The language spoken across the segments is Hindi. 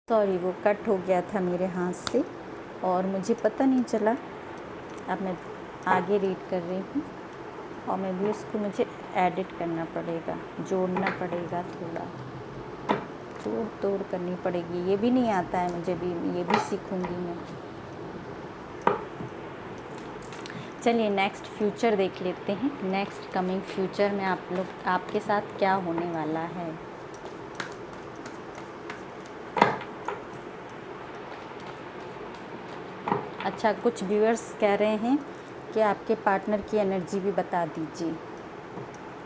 सॉरी, वो कट हो गया था मेरे हाथ से और मुझे पता नहीं चला। अब मैं आगे रीड कर रही हूँ और मैं भी उसको मुझे एडिट करना पड़ेगा, जोड़ना पड़ेगा, थोड़ा जोड़ तोड़ करनी पड़ेगी। ये भी नहीं आता है मुझे भी, ये भी सीखूँगी मैं। चलिए नेक्स्ट फ्यूचर देख लेते हैं। नेक्स्ट कमिंग फ्यूचर में आपके साथ क्या होने वाला है। अच्छा, कुछ व्यूअर्स कह रहे हैं कि आपके पार्टनर की एनर्जी भी बता दीजिए।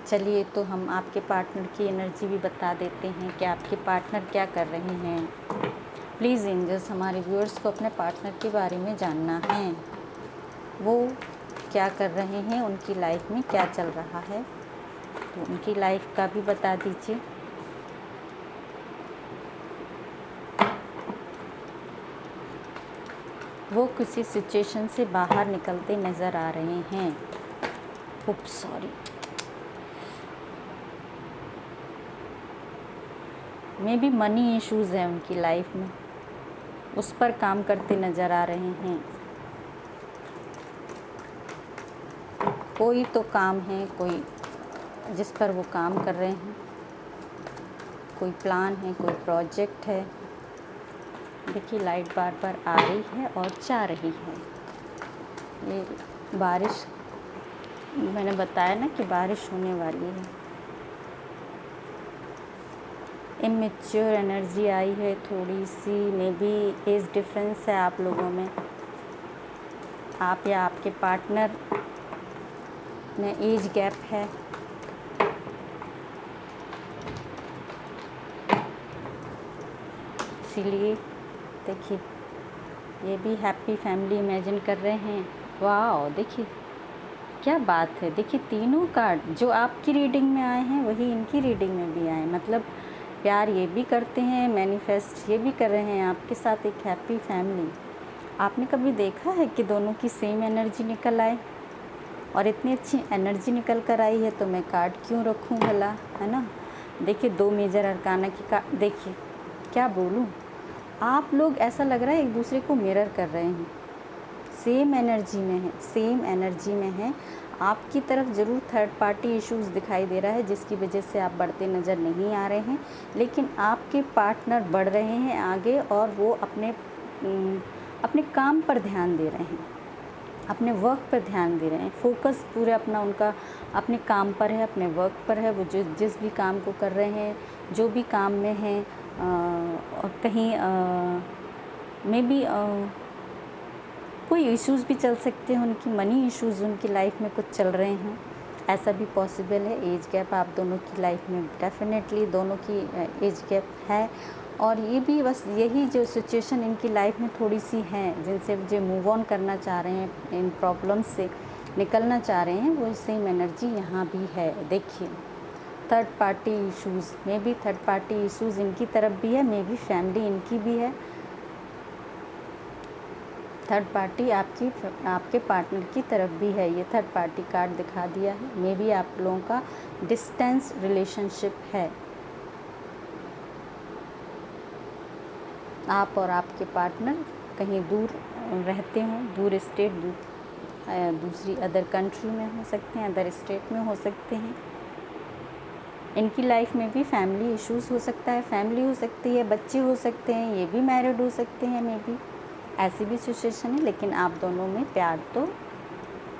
चलिए तो हम आपके पार्टनर की एनर्जी भी बता देते हैं कि आपके पार्टनर क्या कर रहे हैं। प्लीज़ एंजल्स, हमारे व्यूअर्स को अपने पार्टनर के बारे में जानना है। वो क्या कर रहे हैं, उनकी लाइफ में क्या चल रहा है, तो उनकी लाइफ का भी बता दीजिए। वो किसी सिचुएशन से बाहर निकलते नज़र आ रहे हैं। Oops, sorry. Maybe money issues हैं उनकी लाइफ में, उस पर काम करते नज़र आ रहे हैं। कोई तो काम है, कोई जिस पर वो काम कर रहे हैं, कोई प्लान है, कोई प्रोजेक्ट है। देखिए लाइट बार बार आ रही है और जा रही है। ये बारिश, मैंने बताया ना कि बारिश होने वाली है। इमेच्योर एनर्जी आई है थोड़ी सी, मे बी एज डिफरेंस है आप लोगों में। आप या आपके पार्टनर में एज गैप है। इसीलिए देखिए ये भी हैप्पी फैमिली इमेजिन कर रहे हैं। वाह, देखिए क्या बात है। देखिए तीनों कार्ड जो आपकी रीडिंग में आए हैं वही इनकी रीडिंग में भी आए। मतलब प्यार ये भी करते हैं, मैनिफेस्ट ये भी कर रहे हैं आपके साथ एक हैप्पी फैमिली। आपने कभी देखा है कि दोनों की सेम एनर्जी निकल आए और इतनी अच्छी एनर्जी निकल कर आई है, तो मैं कार्ड क्यों रखूं भला, है ना। देखिए 2 मेजर अरकाना की कार्ड, देखिए क्या बोलूं, आप लोग ऐसा लग रहा है एक दूसरे को मिरर कर रहे हैं। सेम एनर्जी में है, सेम एनर्जी में है। आपकी तरफ ज़रूर थर्ड पार्टी इश्यूज़ दिखाई दे रहा है जिसकी वजह से आप बढ़ते नज़र नहीं आ रहे हैं, लेकिन आपके पार्टनर बढ़ रहे हैं आगे और वो अपने काम पर ध्यान दे रहे हैं, अपने वर्क पर ध्यान दे रहे हैं। फोकस पूरे अपना उनका अपने काम पर है, अपने वर्क पर है। वो जिस भी काम को कर रहे हैं, जो भी काम में हैं, और कहीं में भी कोई इश्यूज़ भी चल सकते हैं उनकी, मनी इश्यूज़ उनकी लाइफ में कुछ चल रहे हैं, ऐसा भी पॉसिबल है। एज गैप आप दोनों की लाइफ में डेफिनेटली दोनों की एज गैप है। और ये भी बस यही जो सिचुएशन इनकी लाइफ में थोड़ी सी हैं जिनसे जो मूव ऑन करना चाह रहे हैं, इन प्रॉब्लम्स से निकलना चाह रहे हैं, वो सेम एनर्जी यहाँ भी है। देखिए थर्ड पार्टी इश्यूज़ में भी, थर्ड पार्टी इश्यूज़ इनकी तरफ भी है, मे बी फैमिली इनकी भी है। थर्ड पार्टी आपके पार्टनर की तरफ भी है। ये थर्ड पार्टी कार्ड दिखा दिया है। मे बी आप लोगों का डिस्टेंस रिलेशनशिप है। आप और आपके पार्टनर कहीं दूर रहते हों, दूर स्टेट, दूसरी अदर कंट्री में हो सकते हैं, अदर स्टेट में हो सकते हैं। इनकी लाइफ में भी फैमिली इश्यूज़ हो सकता है, फैमिली हो सकती है, बच्चे हो सकते हैं, ये भी मैरिड हो सकते हैं, मे बी ऐसी भी सिचुएशन है। लेकिन आप दोनों में प्यार तो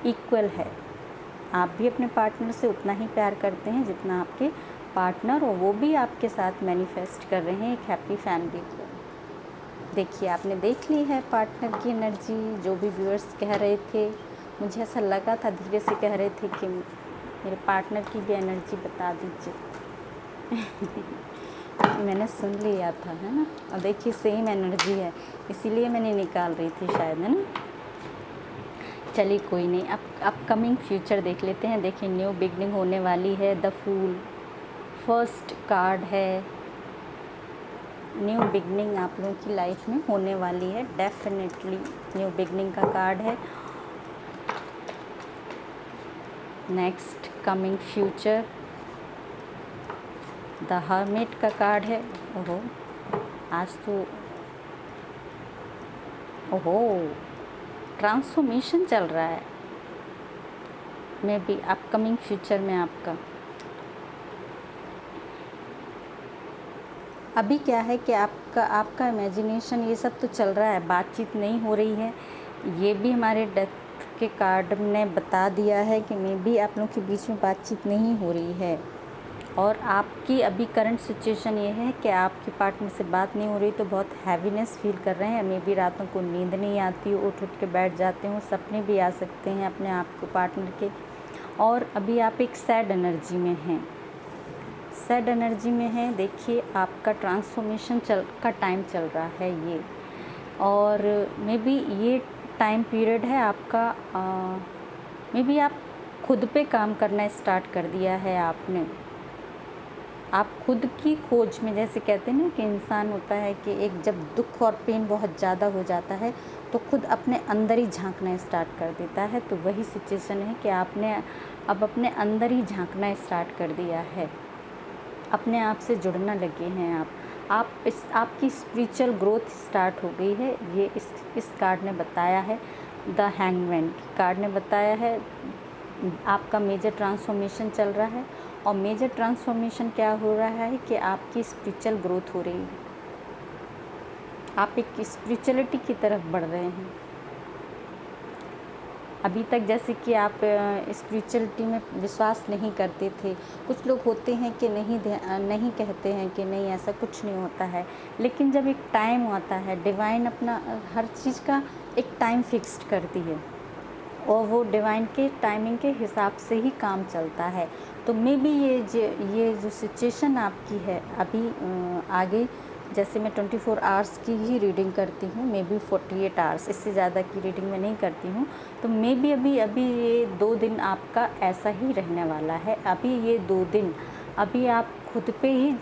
इक्वल है। आप भी अपने पार्टनर से उतना ही प्यार करते हैं जितना आपके पार्टनर, और वो भी आपके साथ मैनिफेस्ट कर रहे हैं एक हैप्पी फैमिली को। देखिए आपने देख ली है पार्टनर की एनर्जी। जो भी व्यूअर्स कह रहे थे, मुझे ऐसा लगा था, धीरे से कह रहे थे कि मेरे पार्टनर की भी एनर्जी बता दीजिए। मैंने सुन लिया था, है ना। और देखिए सेम एनर्जी है, इसीलिए मैंने निकाल रही थी शायद, है ना। चलिए कोई नहीं, अब अपकमिंग फ्यूचर देख लेते हैं। देखिए न्यू बिगनिंग होने वाली है। द फूल फर्स्ट कार्ड है। न्यू बिगनिंग आप लोगों की लाइफ में होने वाली है, डेफिनेटली न्यू बिगनिंग का कार्ड है। Next coming future the hermit का कार्ड है। ओहो, आज तो ओहो, ट्रांसफॉर्मेशन चल रहा है मे बी अपकमिंग फ्यूचर में आपका। अभी क्या है कि आपका इमेजिनेशन ये सब तो चल रहा है, बातचीत नहीं हो रही है। ये भी हमारे डेथ के कार्ड ने बता दिया है कि मे बी आप लोगों के बीच में बातचीत नहीं हो रही है। और आपकी अभी करंट सिचुएशन ये है कि आपके पार्टनर से बात नहीं हो रही, तो बहुत हैवीनेस फील कर रहे हैं। मे बी रातों को नींद नहीं आती, उठ के बैठ जाते हो, सपने भी आ सकते हैं अपने आप को पार्टनर के। और अभी आप एक सैड एनर्जी में हैं, सैड एनर्जी में है। देखिए आपका ट्रांसफॉर्मेशन का टाइम चल रहा है ये, और मे बी ये टाइम पीरियड है आपका। मे बी आप खुद पे काम करना स्टार्ट कर दिया है आपने। आप खुद की खोज में, जैसे कहते हैं ना कि इंसान होता है कि एक जब दुख और पेन बहुत ज़्यादा हो जाता है तो खुद अपने अंदर ही झांकना स्टार्ट कर देता है। तो वही सिचुएशन है कि आपने अब अपने अंदर ही झांकना स्टार्ट कर दिया है, अपने आप से जुड़ना लगे हैं आपकी स्पिरिचुअल ग्रोथ स्टार्ट हो गई है। ये इस कार्ड ने बताया है, द हैंगमैन कार्ड ने बताया है आपका मेजर ट्रांसफॉर्मेशन चल रहा है। और मेजर ट्रांसफॉर्मेशन क्या हो रहा है कि आपकी स्पिरिचुअल ग्रोथ हो रही है, आप एक स्पिरिचुअलिटी की तरफ बढ़ रहे हैं। अभी तक जैसे कि आप स्पिरिचुअलिटी में विश्वास नहीं करते थे। कुछ लोग होते हैं कि नहीं कहते हैं कि नहीं ऐसा कुछ नहीं होता है, लेकिन जब एक टाइम आता है, डिवाइन अपना हर चीज़ का एक टाइम फिक्स्ड करती है और वो डिवाइन के टाइमिंग के हिसाब से ही काम चलता है। तो मे बी ये जो सिचुएशन आपकी है अभी आगे, जैसे मैं 24 आवर्स की ही रीडिंग करती हूँ, मे बी 48 आवर्स, इससे ज़्यादा की रीडिंग मैं नहीं करती हूँ। तो मे बी अभी ये 2 दिन आपका ऐसा ही रहने वाला है। अभी ये 2 दिन अभी आप खुद पे ही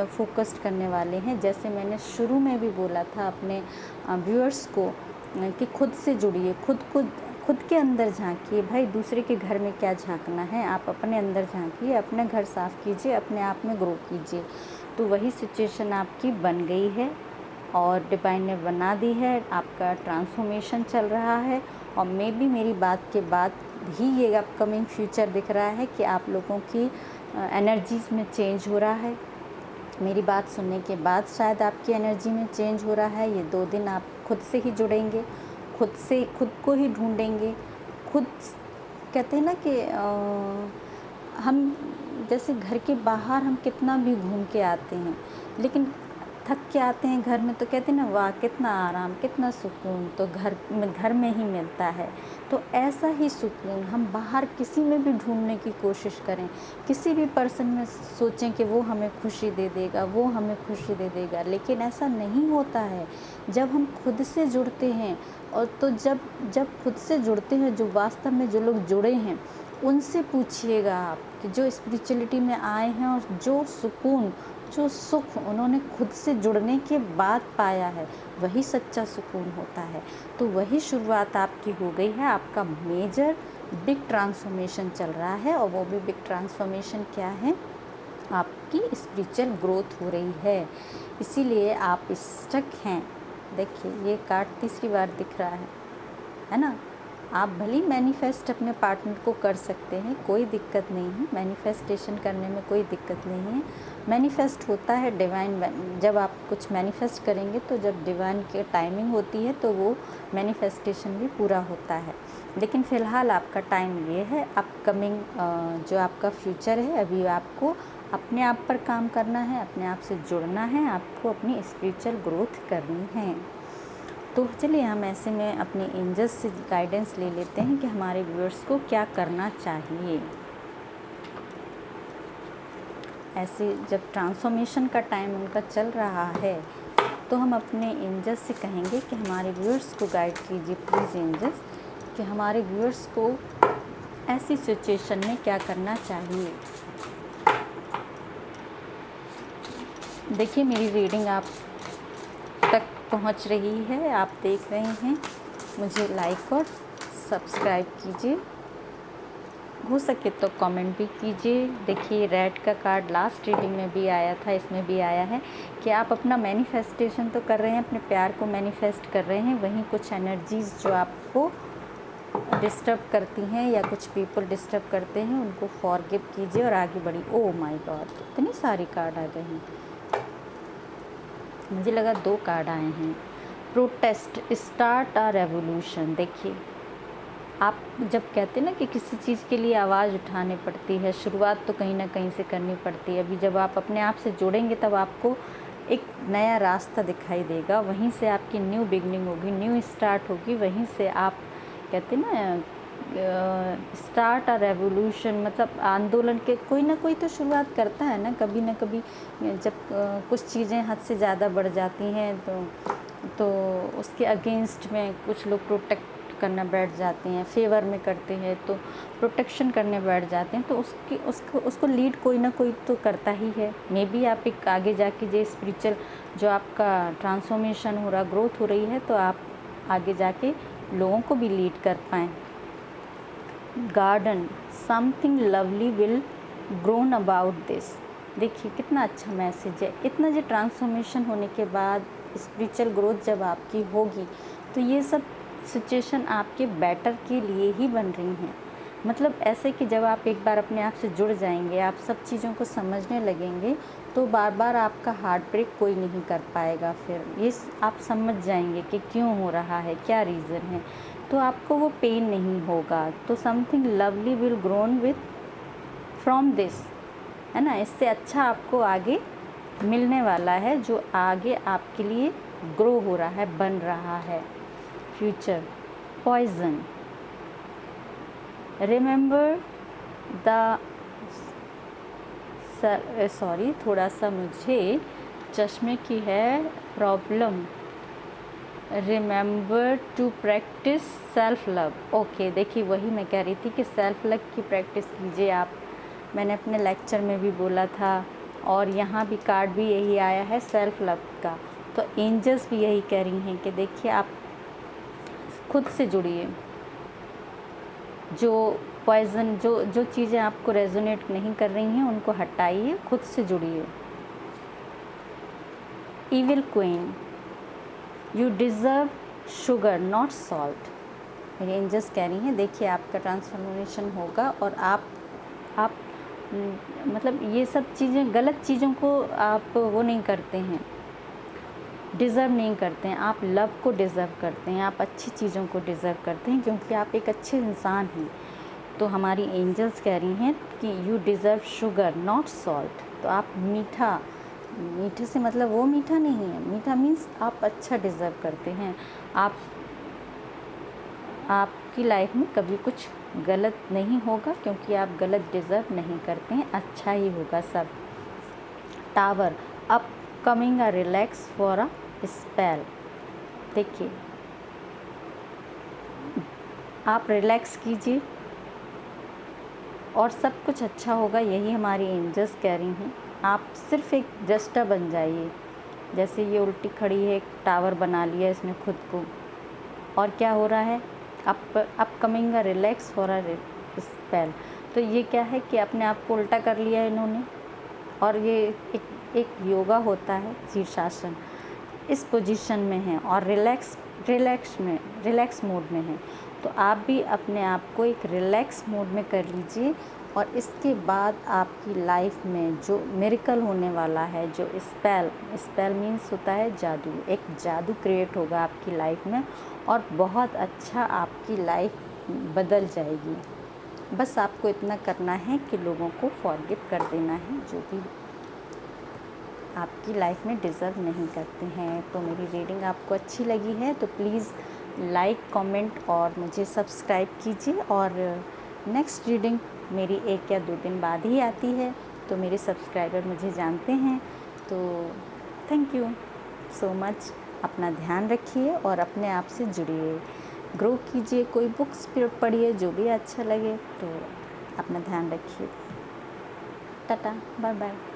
फोकस्ड करने वाले हैं। जैसे मैंने शुरू में भी बोला था अपने व्यूअर्स को कि खुद से जुड़िए, खुद के अंदर झांकिए। भाई दूसरे के घर में क्या झांकना है, आप अपने अंदर झांकिए, अपना घर साफ़ कीजिए, अपने आप में ग्रो कीजिए। तो वही सिचुएशन आपकी बन गई है और डिवाइन ने बना दी है। आपका ट्रांसफॉर्मेशन चल रहा है और मे बी मेरी बात के बाद ही ये अपकमिंग फ्यूचर दिख रहा है कि आप लोगों की एनर्जीज़ में चेंज हो रहा है। मेरी बात सुनने के बाद शायद आपकी एनर्जी में चेंज हो रहा है। ये 2 दिन आप खुद से ही जुड़ेंगे, खुद को ही ढूंढेंगे। खुद कहते हैं ना कि हम जैसे घर के बाहर हम कितना भी घूम के आते हैं, लेकिन थक के आते हैं घर में तो कहते हैं ना वाह कितना आराम, कितना सुकून तो घर में ही मिलता है। तो ऐसा ही सुकून हम बाहर किसी में भी ढूंढने की कोशिश करें, किसी भी पर्सन में सोचें कि वो हमें खुशी दे देगा, वो हमें खुशी दे देगा, लेकिन ऐसा नहीं होता है। जब हम खुद से जुड़ते हैं और तो जब खुद से जुड़ते हैं, जो वास्तव में जो लोग जुड़े हैं उनसे पूछिएगा आप कि जो स्पिरिचुअलिटी में आए हैं और जो सुकून, जो सुख उन्होंने खुद से जुड़ने के बाद पाया है, वही सच्चा सुकून होता है। तो वही शुरुआत आपकी हो गई है। आपका मेजर बिग ट्रांसफॉर्मेशन चल रहा है और वो भी बिग ट्रांसफॉर्मेशन क्या है, आपकी स्पिरिचुअल ग्रोथ हो रही है। इसीलिए आप स्टक हैं। देखिए ये कार्ड तीसरी बार दिख रहा है ना। आप भले मैनिफेस्ट अपने पार्टनर को कर सकते हैं, कोई दिक्कत नहीं है, मैनिफेस्टेशन करने में कोई दिक्कत नहीं है। मैनिफेस्ट होता है डिवाइन, जब आप कुछ मैनिफेस्ट करेंगे तो जब डिवाइन की टाइमिंग होती है तो वो मैनिफेस्टेशन भी पूरा होता है। लेकिन फ़िलहाल आपका टाइम ये है, अपकमिंग जो आपका फ्यूचर है, अभी आपको अपने आप पर काम करना है, अपने आप से जुड़ना है, आपको अपनी स्पिरिचुअल ग्रोथ करनी है। तो चलिए हम ऐसे में अपने एंजल्स से गाइडेंस ले लेते हैं कि हमारे व्यूअर्स को क्या करना चाहिए। ऐसे जब ट्रांसफॉर्मेशन का टाइम उनका चल रहा है तो हम अपने एंजल्स से कहेंगे कि हमारे व्यूअर्स को गाइड कीजिए प्लीज़ एंजल्स, कि हमारे व्यूअर्स को ऐसी सिचुएशन में क्या करना चाहिए। देखिए मेरी रीडिंग आप तक पहुंच रही है, आप देख रहे हैं। मुझे लाइक और सब्सक्राइब कीजिए। हो सके तो कमेंट भी कीजिए। देखिए रेड का कार्ड लास्ट रीडिंग में भी आया था, इसमें भी आया है कि आप अपना मैनिफेस्टेशन तो कर रहे हैं, अपने प्यार को मैनिफेस्ट कर रहे हैं, वहीं कुछ एनर्जीज़ जो आपको डिस्टर्ब करती हैं या कुछ पीपल डिस्टर्ब करते हैं उनको फॉरगिव कीजिए और आगे बढ़िए। ओह माय गॉड, इतनी सारी कार्ड आ गए हैं, मुझे लगा 2 कार्ड आए हैं। Protest, start a revolution. देखिए आप जब कहते हैं ना कि किसी चीज़ के लिए आवाज़ उठानी पड़ती है, शुरुआत तो कहीं ना कहीं से करनी पड़ती है। अभी जब आप अपने आप से जुड़ेंगे तब आपको एक नया रास्ता दिखाई देगा, वहीं से आपकी न्यू बिगनिंग होगी, न्यू स्टार्ट होगी, वहीं से आप कहते हैं ना स्टार्ट अ रेवोल्यूशन, मतलब आंदोलन के कोई ना कोई तो शुरुआत करता है ना कभी। जब कुछ चीज़ें हद से ज़्यादा बढ़ जाती हैं तो उसके अगेंस्ट में कुछ लोग प्रोटेक्ट करना बैठ जाते हैं, फेवर में करते हैं तो प्रोटेक्शन करने बैठ जाते हैं, तो उसको लीड कोई ना कोई तो करता ही है। मे बी आप एक आगे जाके जो स्पिरिचुअल जो आपका ट्रांसफॉर्मेशन हो रहा, ग्रोथ हो रही है, तो आप आगे जाके लोगों को भी लीड कर पाएँ। Garden, something lovely will grown about this. देखिए कितना अच्छा मैसेज है। इतना जो ट्रांसफॉर्मेशन होने के बाद स्पिरिचुअल ग्रोथ जब आपकी होगी तो ये सब सिचुएशन आपके बेटर के लिए ही बन रही हैं। मतलब ऐसे कि जब आप एक बार अपने आप से जुड़ जाएंगे, आप सब चीज़ों को समझने लगेंगे, तो बार बार आपका हार्ट ब्रेक कोई नहीं कर पाएगा। फिर ये आप समझ जाएंगे कि क्यों हो रहा है, क्या रीज़न है, तो आपको वो पेन नहीं होगा। तो something lovely will grown with from this, है ना। इससे अच्छा आपको आगे मिलने वाला है, जो आगे आपके लिए ग्रो हो रहा है, बन रहा है। Future, poison, remember the sorry थोड़ा सा मुझे चश्मे की है problem. Remember to practice self love. Okay, देखिए वही मैं कह रही थी कि सेल्फ लव की प्रैक्टिस कीजिए आप। मैंने अपने लेक्चर में भी बोला था और यहाँ भी कार्ड भी यही आया है सेल्फ लव का। तो एंजल्स भी यही कह रही हैं कि देखिए आप खुद से जुड़िए। जो पॉइजन जो चीज़ें आपको रेजोनेट नहीं कर रही हैं उनको हटाइए, खुद से जुड़िए। Evil queen, you deserve sugar not salt. मेरी एंजल्स कह रही हैं देखिए आपका ट्रांसफॉर्मेशन होगा और आप मतलब ये सब चीज़ें, गलत चीज़ों को आप वो नहीं करते हैं, डिज़र्व नहीं करते हैं। आप लव को डिज़र्व करते हैं, आप अच्छी चीज़ों को डिज़र्व करते हैं, क्योंकि आप एक अच्छे इंसान हैं। तो हमारी एंजल्स कह रही हैं कि you deserve sugar not salt. तो आप मीठे से मतलब वो मीठा नहीं है, मीठा मीन्स आप अच्छा डिज़र्व करते हैं। आपकी लाइफ में कभी कुछ गलत नहीं होगा, क्योंकि आप गलत डिज़र्व नहीं करते हैं, अच्छा ही होगा सब। Tower, up coming a relax for a spell. देखिए आप रिलैक्स कीजिए और सब कुछ अच्छा होगा, यही हमारी एंजल्स कह रही हैं। आप सिर्फ एक जस्टा बन जाइए। जैसे ये उल्टी खड़ी है, एक टावर बना लिया इसने खुद को, और क्या हो रहा है, up coming a relax for a spell. तो ये क्या है कि अपने आप को उल्टा कर लिया इन्होंने, और ये एक योगा होता है शीर्षासन, इस पोजीशन में है और रिलैक्स मोड में है। तो आप भी अपने आप को एक रिलैक्स मोड में कर लीजिए, और इसके बाद आपकी लाइफ में जो मिरेकल होने वाला है, जो स्पेल मीन्स होता है जादू, एक जादू क्रिएट होगा आपकी लाइफ में और बहुत अच्छा आपकी लाइफ बदल जाएगी। बस आपको इतना करना है कि लोगों को फॉरगिव कर देना है जो भी आपकी लाइफ में डिज़र्व नहीं करते हैं। तो मेरी रीडिंग आपको अच्छी लगी है तो प्लीज़ लाइक, कमेंट और मुझे सब्सक्राइब कीजिए। और नेक्स्ट रीडिंग मेरी 1 या 2 दिन बाद ही आती है, तो मेरे सब्सक्राइबर मुझे जानते हैं। तो थैंक यू सो मच। अपना ध्यान रखिए और अपने आप से जुड़िए, ग्रो कीजिए, कोई बुक्स पढ़िए जो भी अच्छा लगे। तो अपना ध्यान रखिए। Tata, bye bye.